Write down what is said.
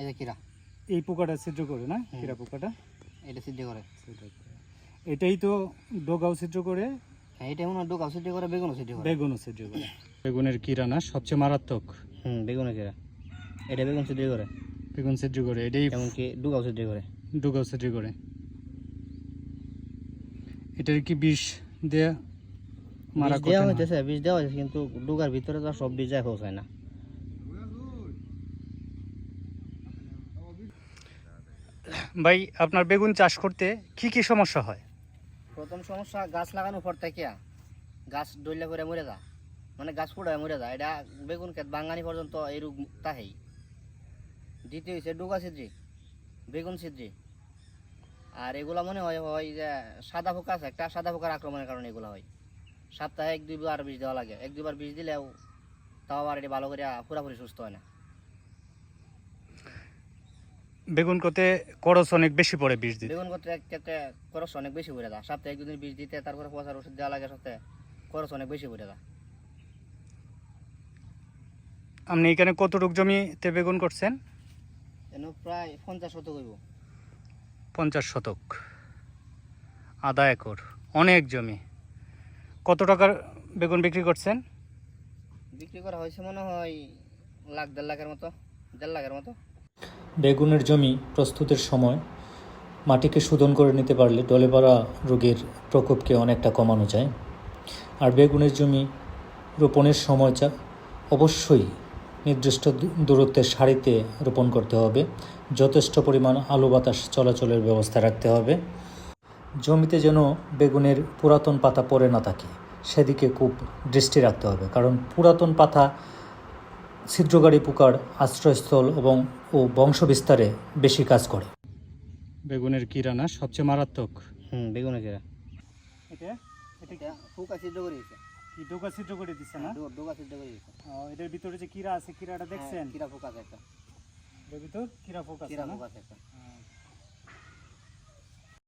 এই যে কিরা, এই পোকাটা ছিদ্র করে না, কিরা পোকাটা এটা ছিদ্র করে। এটাই তো ডোগাও ছিদ্র করে। হ্যাঁ, এটা মনে হয় ডোকাও ছিদ্র করে, বেগুনও ছিদ্র করে। বেগুনও ছিদ্র করে। বেগুনের কিরা না সবচেয়ে মারাত্মক। বেগুনের কিরা, এটা বেগুন ছিদ্র করে, বেগুন ছিদ্র করে, এটাই এমনকি ডোকাও ছিদ্র করে। ডোগাও ছিদ্র করে। এটার কি বিষ দেয়া মারা বীজ দেওয়া কঠিন হয়? হইতেছে, বীজ দেওয়া হয়েছে, কিন্তু ডোকার ভিতরে তো আর সব বীজ যায় পৌঁছায় না। ভাই, আপনার বেগুন চাষ করতে কি কি সমস্যা হয়? প্রথম সমস্যা, গাছ লাগানোর পর থেকে গাছ ডইলা করে মরে যায়, মানে গাছ পুড়ায় মরে যায়। এটা বেগুন ক্ষেত বাঙানি পর্যন্ত এই রোগ তাহেই। দ্বিতীয় হচ্ছে ডোকা ছিদ্রি, বেগুন ছিদ্রি। আর এগুলা মনে হয় হয় যে সাদা পোকা আছে একটা, সাদা পোকার আক্রমণের কারণে এগুলো হয়। সপ্তাহে 1-2 বার বীজ দেওয়া লাগে, 1-2 বার বীজ দিলেও তাও আবার এটা ভালো করে পুরাপুরি সুস্থ হয় না। বেগুন করতে খরচ অনেক বেশি পড়ে বিষ দিতে। বেগুন করতে ক্ষেত্রে খরচ অনেক বেশি পড়ে যায়, সপ্তাহে 1-2 দিন বীজ দিতে, তারপরে পচার ওষুধ দেওয়া লাগে, সপ্তাহে খরচ অনেক বেশি পড়ে যায়। আপনি এখানে কতটুক জমিতে বেগুন করছেন? প্রায় 50 শতক হইব। 50 শতক, আধা একর, অনেক জমি। কত টাকার বেগুন বিক্রি করছেন? বিক্রি করা হয়েছে মনে হয় 1-1.5 লাখের মতো, 1.5 লাখের মতো। বেগুনের জমি প্রস্তুতের সময় মাটিকে শোধন করে নিতে পারলে ডলেপাড়া রোগের প্রকোপকে অনেকটা কমানো যায়। আর বেগুনের জমি রোপণের সময় অবশ্যই নির্দিষ্ট দূরত্বের সারিতে রোপণ করতে হবে। যথেষ্ট পরিমাণ আলো বাতাস চলাচলের ব্যবস্থা রাখতে হবে। জমিতে যেন বেগুনের পুরাতন পাতা পড়ে না থাকে, সেদিকে খুব দৃষ্টি রাখতে হবে, কারণ পুরাতন পাতা ছিদ্রকারী পোকার আশ্রয়স্থল ও বংশবিস্তারে বেশি কাজ করে। বেগুনের কিরা না সবচেয়ে মারাত্মক। বেগুনের কিরা, এটা এটা পোকা ছিদ্র করে দিয়েছে। কি ডোকা ছিদ্র করে দিচ্ছে না? ডোকা ছিদ্র করে দিয়েছে। এটার ভিতরে যে কিরা আছে, কিরাটা দেখছেন? কিরা পোকা আছে একটা, এর ভিতর কিরা পোকা আছে কিরা না? পোকা আছে একটা।